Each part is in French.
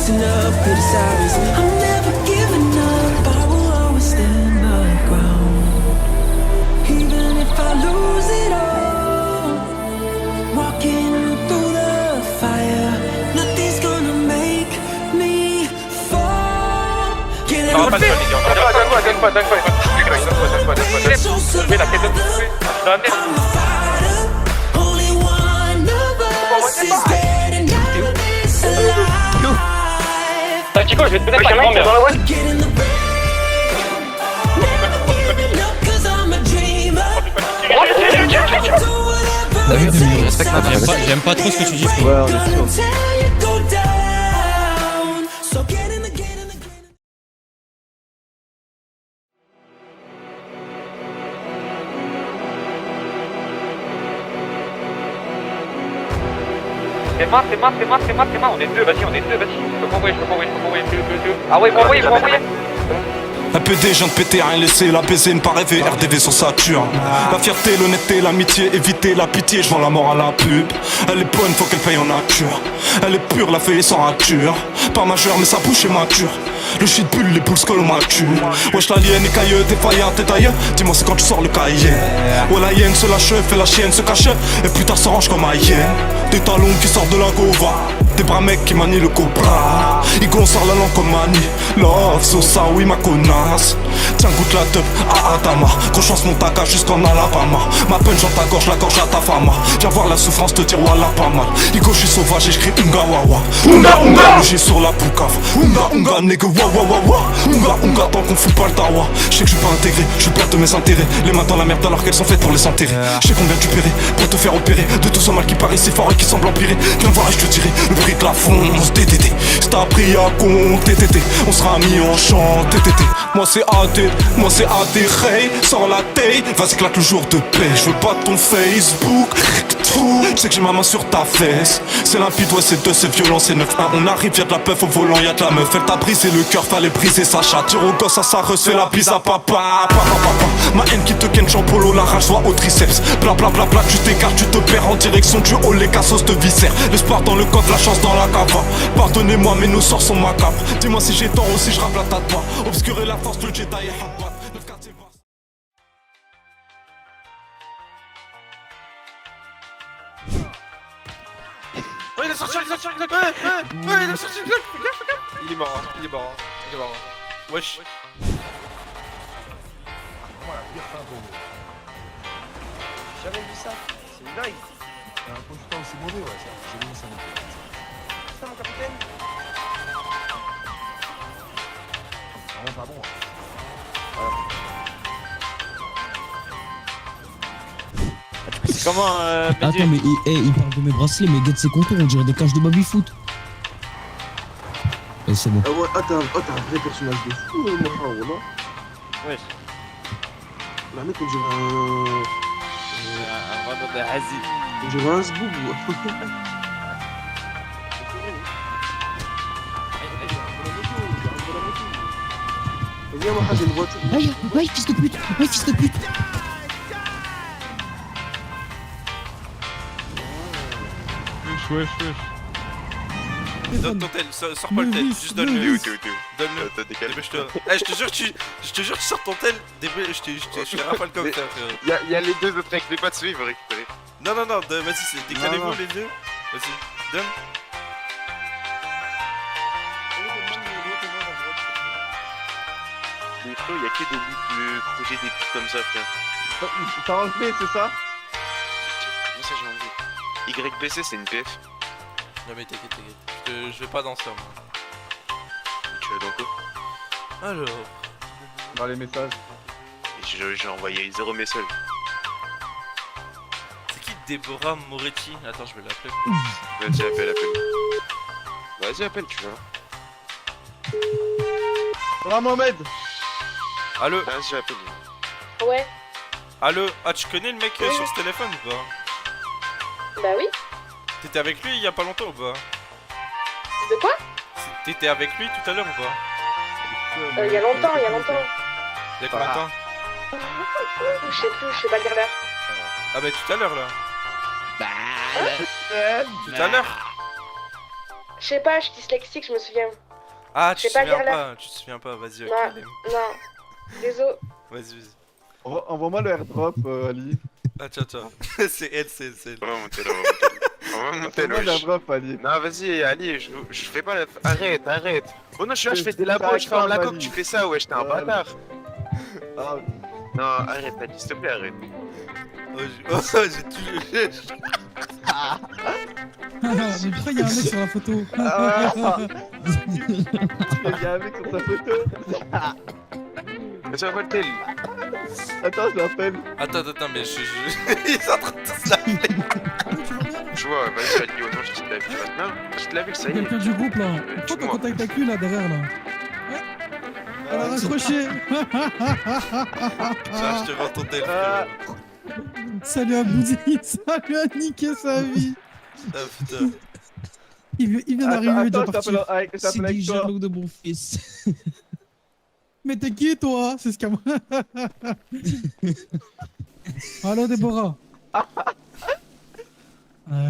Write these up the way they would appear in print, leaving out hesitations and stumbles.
listen up, criticize. I'm never giving up, I will always stand my ground. Even if I lose it all, walking through the fire, nothing's gonna make me fall. Get Donne pas, donne pas. only one of us is dead and none is alive. Chico, je vais te péter par grand mère. Get in the bed, look, 'cause I'm a dreamer. Do whatever J'aime pas trop ce que tu dis. Ouais, on est sûr. until you go down. So get in the, get in the, get in the. C'est moi, on est deux, vas-y, Je peux m'envoyer, deux. Ah ouais, m'envoyer. Un PD, je viens de péter, rien laissé, la baiser, ne pas rêver, RDV sur Saturne. La fierté, l'honnêteté, l'amitié, éviter la pitié, je vends la mort à la pub. Elle est bonne, faut qu'elle paye en nature. Elle est pure, la feuille est sans rature. Pas majeur, mais sa bouche est mature. Le shit bulle, les poules scol ma cul. Wesh la lienne est cailleux, t'es faillant, t'es tailleux. Dis-moi c'est quand tu sors le cahier. Ouais la hyène se lâche, fait la chienne se cache. Et plus tard s'arrange comme un hyène. Des talons qui sortent de la gova. Des bras mecs qui manient le cobra. Igon sort la langue comme mani. Love, so ça, oui ma connasse. Tiens goûte la teub, Adama. Conchance mon taca jusqu'en Alabama. Ma punch dans ta gorge, la gorge à ta femme. Viens voir la souffrance, te dire voilà pas mal. Igo je suis sauvage et j'cris unga wawa. Unga, j'ai sur la poucave. Unga, nigga wawa. Unga, tant qu'on fout pas le tawa. J'sais que j'suis pas intégré, j'suis pas de mes intérêts. Les mains dans la merde alors qu'elles sont faites pour les enterrer. J'sais combien tu paierais pour te faire opérer de tout ce mal qui paraît si fort et qui semble empirer. Viens voir et j'te dirai le prix de la fonce. TTT, c'est appris à compter. TTT, on sera mis en chant. TTT, moi c'est AD, hey, sans la taille. Vas-y claque le jour de paix, je veux pas ton Facebook. Je sais que j'ai ma main sur ta fesse. C'est limpide, ouais c'est 2, c'est violent, c'est 9-1. On arrive, y'a de la peuf au volant, y'a de la meuf. Elle t'a brisé le cœur, fallait briser sa chatte. Tire au gosse à sa reuse, fais la bise à papa. Ma haine qui te ken champolo, la rage soit au triceps. Blablabla, tu t'écartes, tu te perds en direction du haut, les cassos de viscère. L'espoir dans le coffre, la chance dans la cava. Pardonnez-moi, mais nos sorts sont macabres. Dis-moi si j'ai tort ou si je rappe la tête pas. Obscurer la force, le Jedi et Habbat. Oh, il a sorti, il a sorti. Il est mort. Wesh. J'avais vu ça, c'est une blague. Un consultant aussi mauvais, ouais, ça. J'ai vu ça. Ça, mon capitaine. Vraiment pas bon. Comment, Attends, mais il parle de mes bracelets, mais Get ses contours, on dirait des cages de baby-foot. Et c'est bon. Ah ouais, t'as un vrai personnage de fou, mon frère, non? Wesh. La mec, on dirait Un vendeur de Hazi. on dirait un zboub. Viens, moi, j'ai une voiture. Aïe, fils de pute. Wesh. Donne ton tel, sors pas le tel, juste donne-le. Donne-le. Dépêche-toi. Eh, je te jure que tu sors ton tel, je te rafale comme ça, frère. Y'a les deux autres avec les pattes dessus, il veut récupérer. Non, vas-y, décalez-vous les deux. Vas-y, donne. Mais Flo, y'a que des livres de projet des trucs comme ça, frère. T'as enlevé, c'est ça? Comment ça j'ai enlevé? YBC c'est une PF. Non mais t'inquiète. Je vais pas dans ça, moi. Tu vas dans quoi? Alors... Dans les messages. J'ai envoyé 0 message. C'est qui Déborah Moretti? Attends, je vais l'appeler. Vas-y, appelle. Vas-y, appelle, tu vois. Ah, Mohamed. Allô? Vas-y, appelle. Ouais, Allô? Ah, tu connais le mec sur ce téléphone ou pas? bah oui. T'étais avec lui il y a pas longtemps ou pas? De quoi? T'étais avec lui tout à l'heure ou pas? Il y a longtemps. Il y a combien de temps? Je sais pas dire l'heure. Ah bah tout à l'heure là. Bah, Tout à l'heure. Je sais pas, je suis dyslexique, je me souviens. Ah, tu Je te sais pas souviens lire là. pas, tu te souviens pas, vas-y, ok, Non. allez. Non. Désolé. Vas-y, vas-y. Envoie-moi le airdrop, Ali. Attends. C'est elle. On va monter là, on va monter Envoie-moi le là. airdrop, Ali. Non, vas-y, Ali, je fais pas la... Arrête. Bon, non, je suis là, je fais des labos, je D'accord, ferme la coque, Ali. tu fais ça, ouais, j'étais un Voilà. bâtard. Ah, Non, arrête, Ali, s'il te plaît, arrête. J'ai tué. Mais pourquoi il y a un mec sur la photo il y a un mec sur sa photo. Mais ça va le Attends, je l'appelle. Attends, mais ils sont en train de se laver. Tu vois, vas-y, Ali, au nom, je te l'avais maintenant. Je te l'avais, ça y est. Quelqu'un du groupe là. Pourquoi t'es en contact avec lui là derrière là? Elle a raccroché. Tiens, je te rends ton tel, Ah. frérot. Ça lui a boudé, ça lui a niqué sa vie. Ah putain. Il vient d'arriver, il est déjà Attends, parti. je t'appelle C'est avec des toi. jaloux de mon fils. Mais t'es qui toi? C'est ce qu'à moi. Allô Déborah.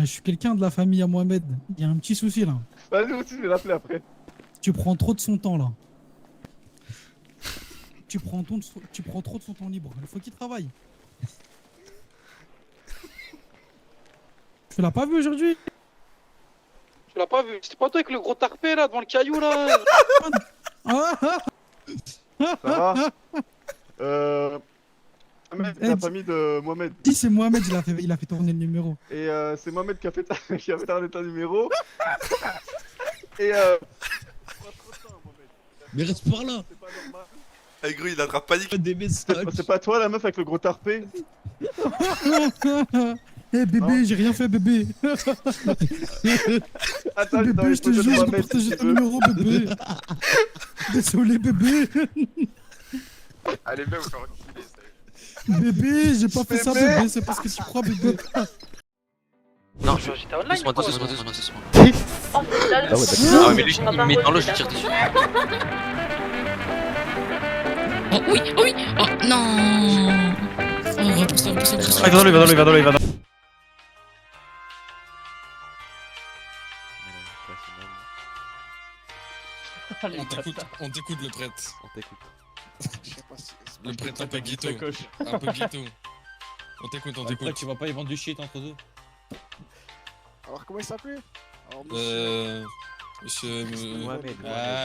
Je suis quelqu'un de la famille à Mohamed. Il y a un petit souci là. Vas-y aussi, je vais l'appeler après. Tu prends trop de son temps là. Tu prends trop de son temps libre. Il faut qu'il travaille. Tu l'as pas vu aujourd'hui? Tu l'as pas vu? C'était pas toi avec le gros tarpé là devant le caillou là? Ah, Ça va Mohamed, c'est la Eh, famille de Mohamed. si c'est Mohamed, il a fait tourner le numéro. Et c'est Mohamed qui a fait tourner ton numéro. Et Mais reste par là. c'est pas normal. Eh gros, il attrape panique. Des messages. C'est pas toi la meuf avec le gros tarpé? Eh bébé, j'ai rien fait bébé. Attends, j'ai dans Bébé, les je te photos de jure, je vais Mohamed, partager si tu ton veux. numéro bébé. Désolé bébé. Allez, viens, vous faire enculer, ça. Bébé, j'ai pas fait ça bébé, c'est parce que tu crois bébé. Non, j'étais online. Oh, c'est Ah ouais, mais lui, il me met dans l'eau, je tire dessus. Oh oui, oh oui, oh non. Oh, repousse. Il va dans l'eau. On t'écoute le prêtre. On t'écoute. Le prêtre un peu ghetto. Un peu ghetto. On t'écoute. Tu vas pas y vendre du shit entre deux. Alors, comment il s'appelait? Monsieur... Mohamed.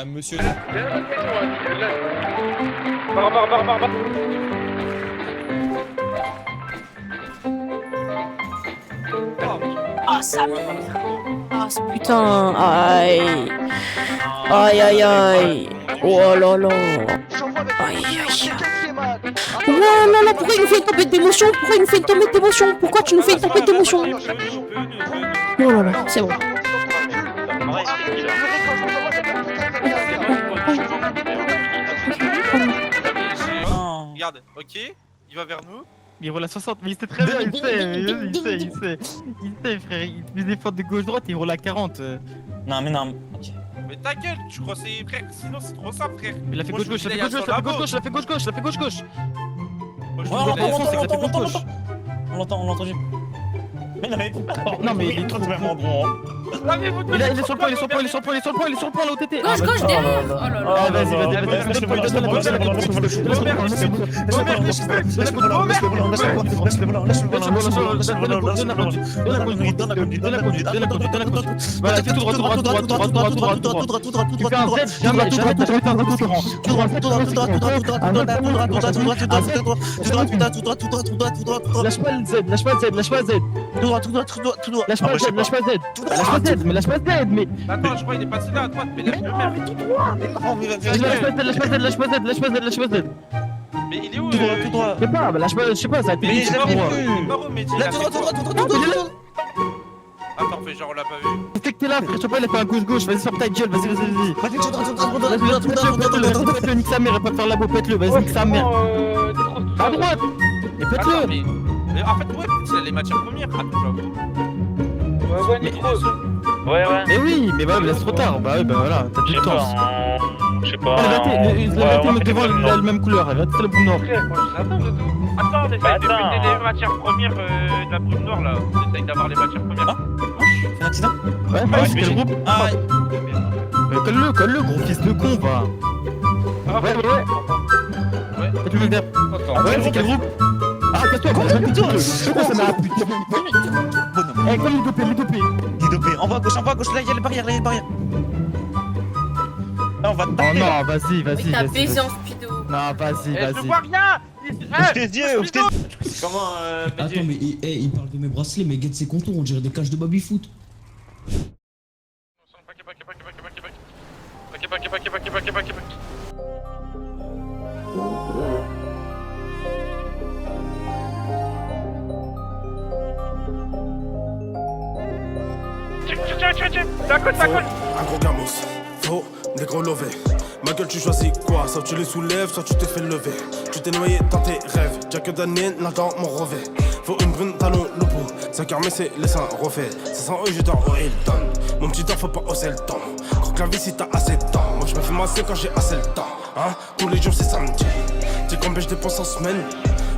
Monsieur. Ah ça me... Ah putain, aïe. Aïe. Oh là là. Aïe. Oh là là, pourquoi il nous fait une tempête d'émotion? Pourquoi tu nous fais une tempête d'émotion? Oh là là, c'est bon. Regarde, ok, il va vers nous. Il roule à 60, mais il sait très bien, il sait frère, il fait des fautes de gauche-droite et il roule à 40. Non. Mais ta gueule, tu crois c'est frère, sinon c'est trop simple frère. Il a fait Moi, je gauche-gauche, me il dis, a il y a fait son gauche-gauche. Moi, je Ouais, me dis, on l'entend. Non mais il est trop vraiment bon. Il est sur le point, là, au TT. Gauche derrière. Oh là là. Ah vas-y. Voilà, fais tout droit. Tu fais un Z, jamais lâche pas le Z. Lâche pas le Z, mais lâche pas Z, mais... Attends, je crois qu'il est passé là à droite, mais lâche le merde. Lâche pas Z. Mais il est où Je sais pas, bah lâche pas, je sais pas, ça a été Mais vite, il est pour moi. pas où, mais il a fait quoi Attends, fais genre on l'a pas vu. C'est que t'es là, frère, je sais pas, il a fait un gauche, vas-y, sors ta gueule, vas-y. Pète-le, nique sa mère, il va pas faire la beau, pète-le, vas-y, nique sa mère. À droite. Et Attends, pète-le. mais en fait, ouais, il a les matières premières. Attends, j'avoue. Ouais. Mais oui, mais bah, laisse trop tard, bah voilà, t'as du temps. Je sais pas. La vérité, mais devant, il a la même couleur, la vérité, c'est le bout nord. Attends, on essaye de péter les matières premières de la brume noire là. On essaye d'avoir les matières premières. C'est un accident? Ouais, c'est quel groupe? Ah, Colle-le, gros fils de con, va. Ouais. Faites-le le derrière. Ouais, c'est quel groupe? Ah, casse-toi, quoi, putain, ça m'a putain. Eh, comme les dopés. Il est dopé. Envoie à gauche, là, il y a les barrières, Là, on va te taper. Oh non, vas-y. T'as baisé en speedo. Non, vas-y. Je vois rien. Comment, Attends, mais il parle de mes bracelets, mais guette ses contours, on dirait des cages de baby-foot. Un gros gamos, faux, des gros lovés. Ma gueule, tu choisis quoi? Soit tu les soulèves, soit tu te fais lever. Tu t'es noyé dans tes rêves, Jack Daniel, là dans mon revêt. Faut une brune talon, le pot. 5 heures, mais c'est les seins refaits. 500 euros, je dors au Hilton. Mon petit dort, faut pas oser le temps. Croque la vie si t'as assez de temps. Moi, je me fais masser quand j'ai assez le temps. Hein? Tous les jours, c'est samedi. Tu sais combien je dépense en semaine?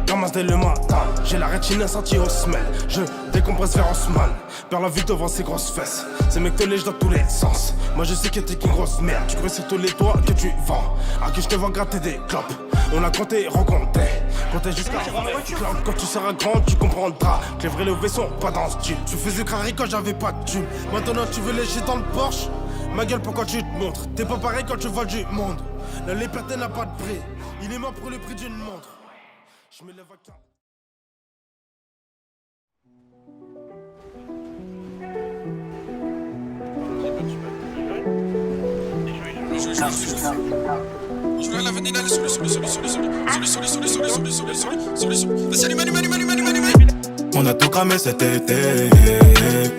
Ramasse dès le matin, j'ai la rétine sortie aux semelles. Je décompresse vers Haussmann, perds la vie devant ses grosses fesses. Ces mecs te lèchent dans tous les sens. Moi je sais que t'es qu'une grosse merde. Tu crois sur tous les toits que tu vends. À qui je te vois gratter des clopes. On a compté, rencontré. Compté jusqu'à quand tu seras grand, tu comprendras que les vrais levés sont pas dans ce style. Tu faisais carré quand j'avais pas de thune. Maintenant tu veux lécher dans le Porsche. Ma gueule, pourquoi tu te montres? T'es pas pareil quand tu vois du monde. La liberté n'a pas de prix. Il est mort pour le prix d'une montre. Je me lève à 15. On a tout cramé cet été.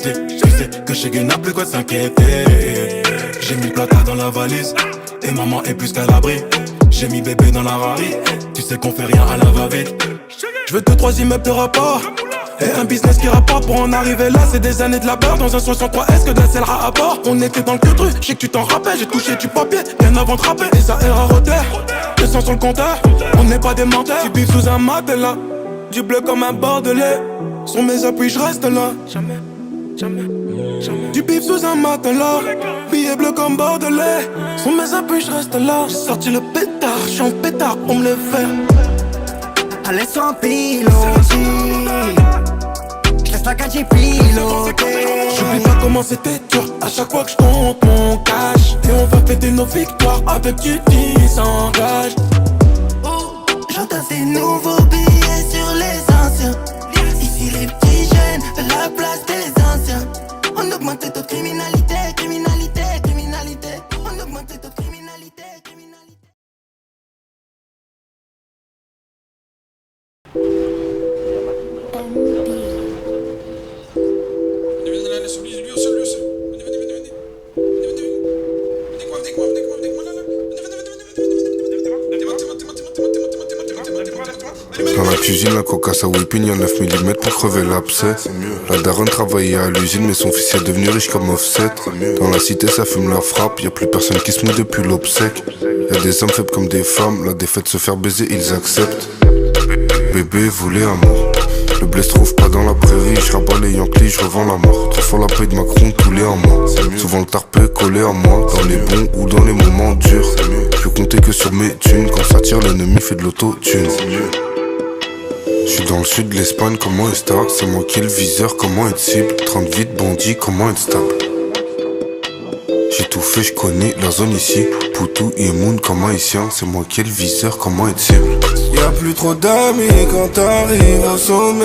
Tu sais que chez Guy n'a plus quoi s'inquiéter. J'ai mis le placard dans la valise et maman est plus qu'à l'abri. J'ai mis bébé dans la Rari. Tu sais qu'on fait rien à la va-vite. Je veux 2-3 immeubles de rapport et un business qui rapporte. Pour en arriver là, c'est des années de labeur. Dans un 63, est-ce que d'Acelra à bord? On était dans le queutru, je sais que tu t'en rappelles. J'ai touché du papier, bien avant de rapper. Et ça erre à roteur, 200 sur le compteur. On n'est pas des menteurs, tu bifs sous un matelas. Du bleu comme un bordelais. Sur mes appuis, je reste là. Jamais. Du bif sous un matelas. Billet bleu comme bordelais. Sur mes appuis, je reste là. J'ai sorti le pétard, je suis en pétard pour me le faire. Allez sans piloter, je laisse la cage piloter. J'oublie pas comment c'était dur à chaque fois que je compte mon cash. Et on va fêter nos victoires avec du 10 engage. J'entends des nouveaux billets sur les anciens. Ici les petits jeunes veulent la place des anciens. On augmente le taux de criminalité. On augmente le taux de criminalité. Dans la cuisine, la coca ça whipping, y'a 9 mm pour crever l'abcès. La daronne travaillait à l'usine, mais son fils est devenu riche comme Offset. Dans la cité, ça fume la frappe, y'a plus personne qui se mouille depuis l'obsèque. Y'a des hommes faibles comme des femmes, la défaite se faire baiser, ils acceptent. Bébé voulait amour. Le blé se trouve pas dans la prairie, je rabats les Yankees, je revends la mort. 3 fois la paye de Macron tous les 1 mois. Souvent le tarpé collé à moi, dans les bons ou dans les moments durs. Je comptais que sur mes thunes, quand ça tire l'ennemi fait de l'autotune. Je suis dans le sud de l'Espagne, comment est star? C'est moi qui est le viseur, comment être cible? 30 vite bandit, comment être stable? J'ai tout fait, je connais la zone ici. Poutou et Moon comme haïtien, c'est moi qui est le viseur, comment être cible? Y'a plus trop d'amis quand t'arrives au sommet.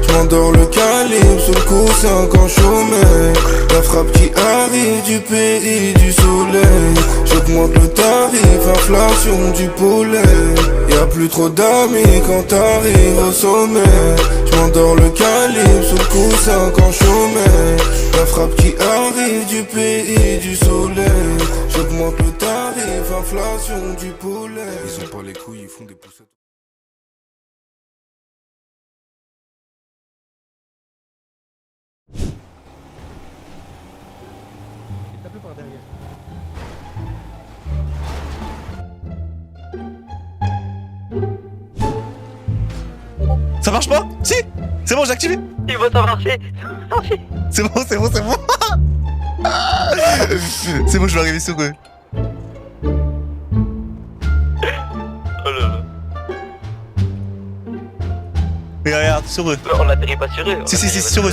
J'm'endors le calibre sous le coussin quand j'chômais. La frappe qui arrive du pays du soleil. J'augmente le tarif, inflation du poulet. Y'a plus trop d'amis quand t'arrives au sommet. J'm'endors le calibre sous le coussin quand j'chômais. La frappe qui arrive du pays du soleil. J'augmente le tarif, inflation du poulet. Ils ont pas les couilles, ils font des poussettes. Ça marche pas? Si! C'est bon, j'ai activé! Il va t'en marcher. C'est bon, c'est bon, c'est bon. C'est bon, je vais arriver sur eux. Oh là là. Regarde, sur eux. On l'atterrit pas sur eux. Si, sur eux.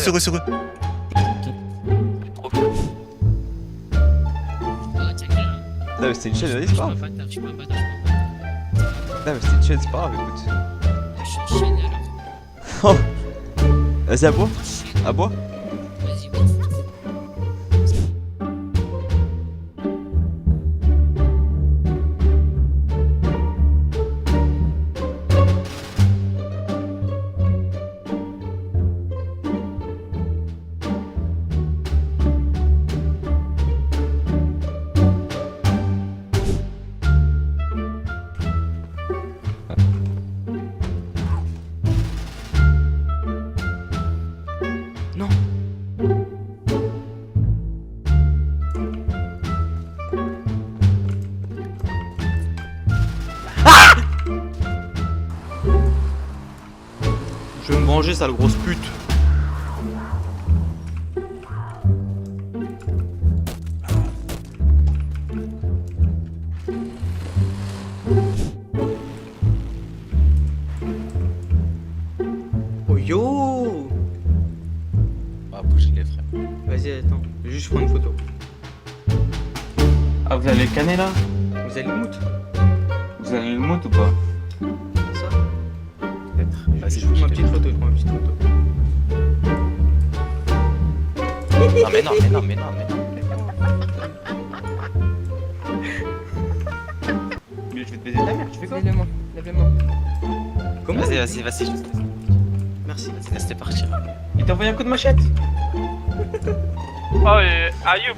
Non mais c'était une chaîne, vas-y c'est pas grave. Non mais c'était une chaîne, c'est pas grave, écoute. Oh. Vas-y, à bois. À bois. Je vais me venger, sale grosse pute. Oh yo! On va bouger les frères. Vas-y, attends, je vais juste prendre une photo. Ah, vous allez le canner là? Vous allez le mout? Vous allez le mout ou pas? Ça? Vas-y, je prends ma petite photo, Non mais non. Mais je vais te baiser ta mère, tu fais quoi? Lève-le-moi. Comment? Vas-y. Merci. Vas-y, laisse-les partir. Il t'a envoyé un coup de machette? Oh, Ayoub,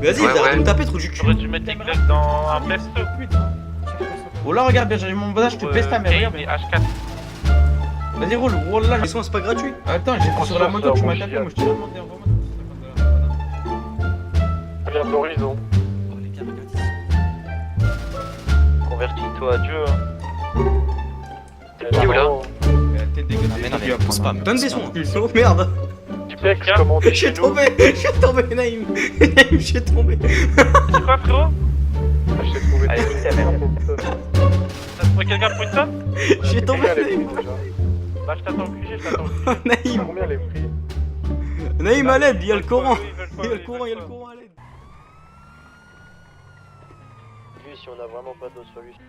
Vas-y, arrête de me taper, trou du cul. j'aurais dû mettre TikTok dans un pesto. Oh là, regarde bien, j'ai mon bonheur, je te pèse ta mère, regarde. H4. Vas-y, roule là. Mais c'est pas gratuit. Attends, j'ai fait sur la moto, tu m'as tapé, moi je t'ai demandé, envoie-moi. Viens de l'horizon. Oh les gars, regarde. Convertis-toi à Dieu. Qui est où là? T'es dégueulasse. Mais non, mais pousse pas. Donne des sons. Oh merde. Tu peux commander J'ai tombé, Naïm. Naïm, j'ai tombé. C'est quoi, frérot? Je t'ai trouvé. Allez, nique ta mère. T'as trouvé quelqu'un pour une somme? J'ai tombé, Naïm. Bah, je t'attends au QG, je t'attends au QG. Naïm. Combien les prix? Naïm à l'aide, il y a le Coran. Il y a le Coran à l'aide. Lui, si on a vraiment pas d'autre solution.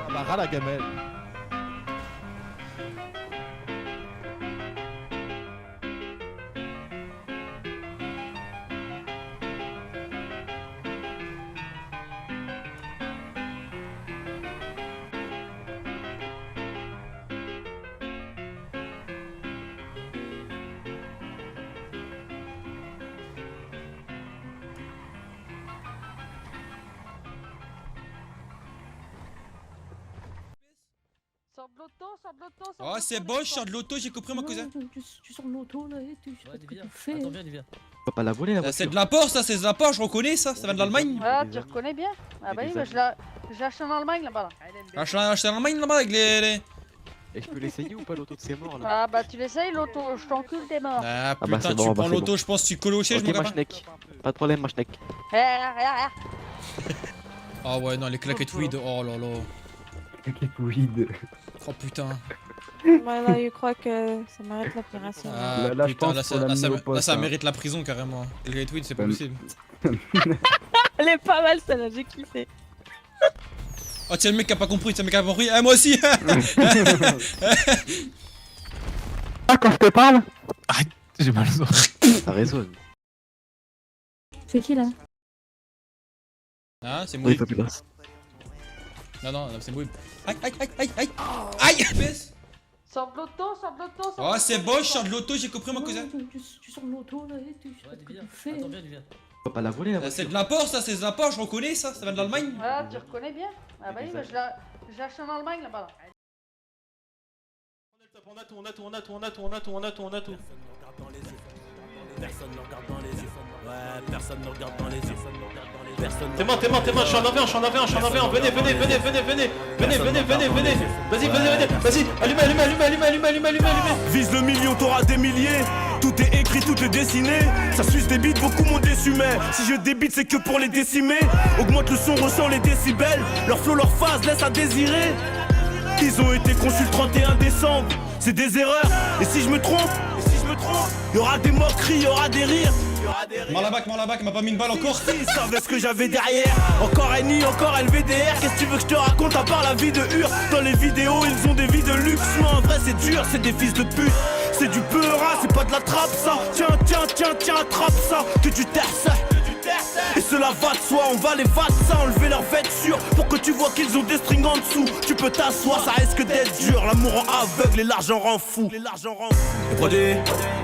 Bah, ras la gamelle. Oh, c'est bon, je sors de l'auto, j'ai compris, mon cousin. Tu sors de l'auto là et tu fais. Attends, viens. Faut pas la voler la voiture. C'est de la Porsche, ça, c'est de la Porsche, je reconnais ça, ça vient de l'Allemagne. Ah, tu reconnais bien? Ah bah oui, mais je l'ai acheté en Allemagne là-bas. Acheté en Allemagne là-bas avec les. Et je peux l'essayer ou pas l'auto de ces morts là? Ah bah tu l'essayes l'auto, je t'encule, t'es mort. Ah bah, putain, c'est bon, tu bah, prends c'est l'auto, bon. je pense que tu colles au siège, Ok, mon gars. Machnek. Pas de problème, Machnek. Ah ouais, non, les claquettes weed, oh là là. Claquettes weed. Oh putain. Bah là, je crois que ça m'arrête l'opération. Ah Là, je putain, pense là, faut l'amener au poste, ça hein. mérite la prison carrément. Les claquettes weed, c'est pas possible. Elle est pas mal celle-là, j'ai kiffé. Oh tiens, le mec qui a pas compris, tiens, le mec qui a pas compris. Ah, moi aussi. Ah, quand je te parle? J'ai mal au Ça résonne. C'est qui là? Ah, c'est Oui, Mouib. pas plus basse. Non, c'est Mouib. Aïe, aïe, aïe, aïe, aïe. Aïe. Sors de l'auto, sors de l'auto. Oh, c'est bon, je sors de l'auto, j'ai compris mon cousin. Tu sors de l'auto là et tu fais. On va pas la voler la C'est voiture. de l'import, ça, c'est de l'import, je reconnais ça, ça vient de l'Allemagne. Ah, tu reconnais bien? Ah bah oui, mais je l'ai acheté en Allemagne là-bas. On a tout. Personne ne regarde dans les yeux. Ouais, personne ne regarde dans les yeux. T'es mort, je suis en avion. Venez. Vas-y, allumez. Vise le million, t'auras des milliers. Tout est écrit, tout est dessiné. Ça suce des beats, beaucoup m'ont déçu. Mais si je débite, c'est que pour les décimer. Augmente le son, ressent les décibels. Leur flow, leur phase laisse à désirer. Ils ont été conçus le 31 décembre. C'est des erreurs. Et si je me trompe, y'aura des moqueries, y'aura des rires. Marlabac, m'a pas mis une balle encore. Ils savaient ce que j'avais derrière. Encore NI, encore LVDR. Qu'est-ce que tu veux que je te raconte à part la vie de Hur? Dans les vidéos, ils ont des vies de luxe. Moi en vrai c'est dur, c'est des fils de pute. C'est du peurat, c'est pas de la trappe ça. Tiens, attrape ça. Que tu terres ça. Et cela va de soi, on va les vaccins, enlever leur vêture pour que tu vois qu'ils ont des strings en dessous. Tu peux t'asseoir, ça risque d'être dur. L'amour rend aveugle et l'argent rend fou. Les produits,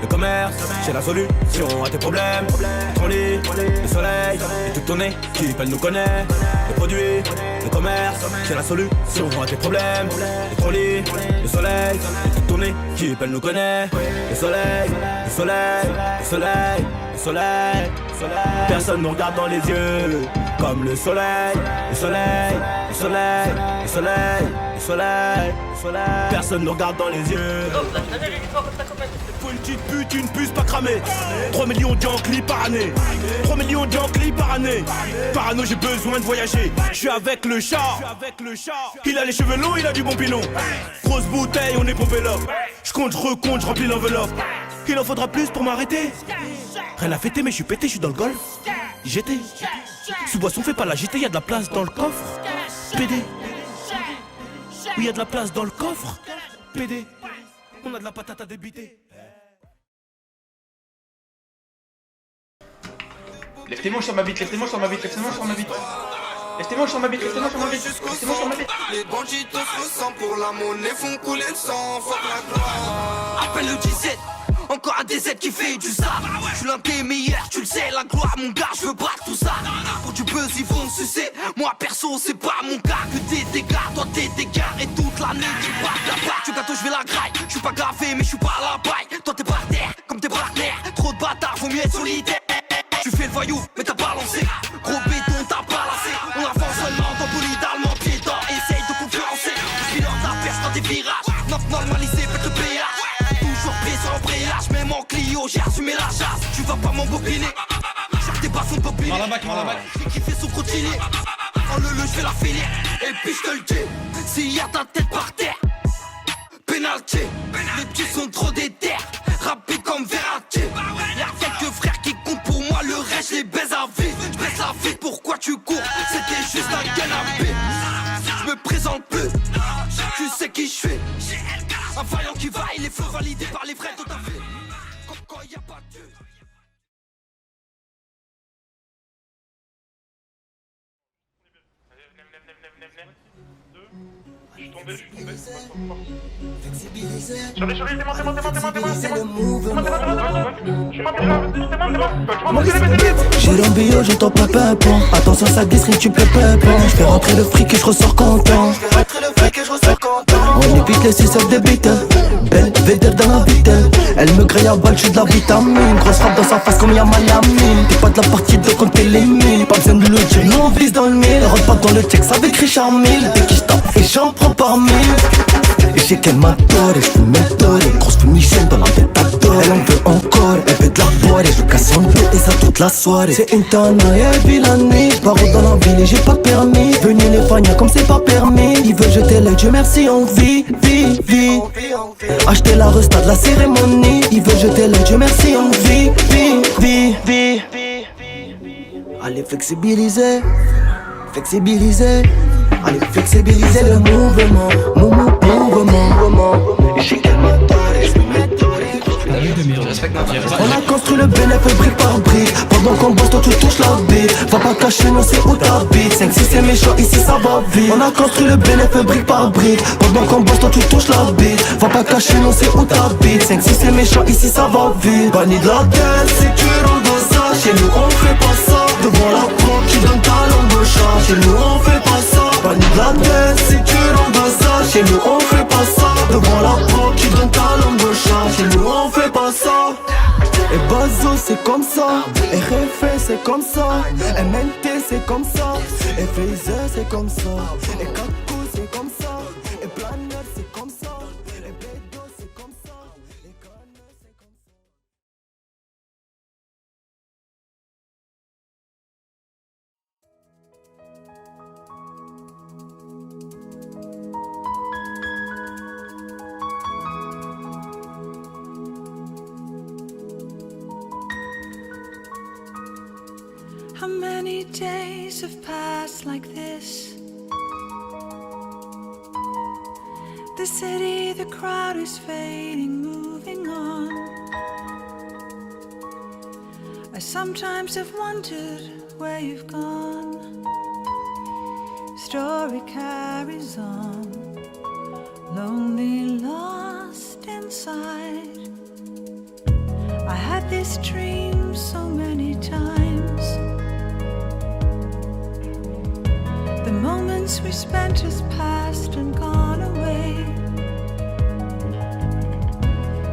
le commerce, c'est la solution à tes problèmes. Ton lit, le soleil et toute ton équipe, elle nous connaît. Les produits, le commerce, c'est la solution à tes problèmes. Ton lit, le soleil et toute ton équipe, elle nous connaît. Le soleil. Personne nous regarde dans les yeux. Comme le soleil. Personne nous regarde dans les yeux. Faut une petite pute, une puce pas cramée. 3 millions d'Yankee par année. Parano, j'ai besoin de voyager. Je suis avec le chat. Il a les cheveux longs, il a du bon pilon. Grosse bouteille, on est pompé là. Je compte, recompte, je remplis l'enveloppe. Il en faudra plus pour m'arrêter. Rien à fêter mais je suis pété, je suis dans le golf. J'étais sous boisson, fais pas la JT, y'a de la place dans le coffre. PD. Oui, y'a de la place dans le coffre. PD. On a de la patate à débiter. Lève-moi sur ma bite. Les bandits se ressemblent pour la monnaie, font couler le sang, fuck la gloire. Appelle le 17, encore un DZ qui fait du sale. Je suis l'un des meilleurs, tu le sais, la gloire, mon gars, je veux battre tout ça. Pour du buzz, ils vont sucer. Moi, perso, c'est pas mon cas. Que des dégâts, toi, t'es dégâts. Et toute l'année, tu bats là-bas. Tu gâteau, je vais la graille. Je suis pas gravé, mais je suis pas à la paille. Toi, t'es par terre, comme tes partenaires. Trop de bâtards, faut mieux être solitaire. Tu fais le voyou, mais t'as pas lancé. Gros béton, t'as pas lancé. On avance seulement dans bolide allemand, piédant. Essaye de concurrencer. Pilote la perche dans des virages. Normalisé, faites le péage. Toujours pied sur l'embrayage. Même en Clio, j'ai assumé la chasse. Tu vas pas m'embobiner. Chaque tes bassons de bobiner. Marlabac. J'ai kiffé son crottiné. En le je vais la finir. Et puis je te le dis. S'il y a ta tête par terre. Penalty. Les petits sont trop déter. Rapide comme Verratti. Y'a quelques frères qui comptent pour moi. Le reste, je les baise à vie. Je baisse la vie, pourquoi tu cours? C'était juste un canapé. Je me présente plus. Tu sais qui je suis. Un vaillant qui vaille, les feux validés par les vrais de ta vie. Comme quand y a pas de Dieu. Je suis tombé. Chérie, J'ai l'embio, j'entends pas pimpon. Attention, ça glisse, tu plais pimpon. Je fais rentrer le fric et je ressors content. On évite les suceurs de bite. Belle védère dans la bite. Elle me grille à balle, j'suis de la vitamine. Grosse frappe dans sa face comme y'a malamine. T'es pas de la partie de quand t'es les mines. Pas besoin de le dire, nous on vise dans le mille. Repart dans le check, ça avec Richard Mille. Dès qu'il tape et j'en prends par mille. Et j'ai qu'elle m'adore et j'fume mes dorés. Grosse fumigène dans la tête d'adore. Elle en veut encore, elle veut de la boire. Et je casse son dos et ça toute la soirée. C'est une tana et elle vit la nuit. J'barre dans la ville et j'ai pas de permis. Venez les fagnas comme c'est pas permis. Il veut jeter l'œil, Dieu merci on vit. Acheter la resta de la cérémonie. Il veut jeter l'œil, Dieu merci on vit. Allez flexibiliser. Allez flexibiliser le mouvement. Mon mouvement. Et j'ai qu'elle m'adore et je me mets doré. On a construit le bénéfice brique par brique. Pendant qu'on bosse, toi tu touches la bite. Va pas cacher, non c'est où t'habites. 5-6 c'est méchant, ici ça va vite. On a construit le bénéfice brique par brique. Pendant qu'on bosse, toi tu touches la bite. Va pas cacher, non c'est où t'habites. 5-6 c'est méchant, ici ça va vite. Banni de la tête, si tu rentres dans ça. Chez nous on fait pas ça. Devant la porte, tu donnes ta langue au chat. Chez nous on fait pas ça. Banni de la tête, si tu rentres dans ça. Chez nous on fait pas ça. Devant la porte, tu donnes ta langue au chat. Chez nous on fait pas ça. Et Bazo c'est comme ça. Et Réfé c'est comme ça. MNT c'est comme ça. Et Phaser c'est comme ça. Et Kakou c'est comme ça. Et Planète c'est comme ça. Et Bédo c'est comme ça. Et Kanye c'est comme ça. How many days have passed like this? The city, the crowd is fading, moving on. I sometimes have wondered where you've gone. Story carries on, lonely, lost inside. I had this dream so many times. The moments we spent has passed and gone away.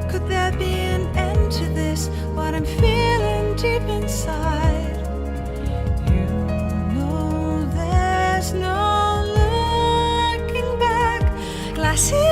Could there be an end to this? What I'm feeling deep inside. You know there's no looking back. Glassy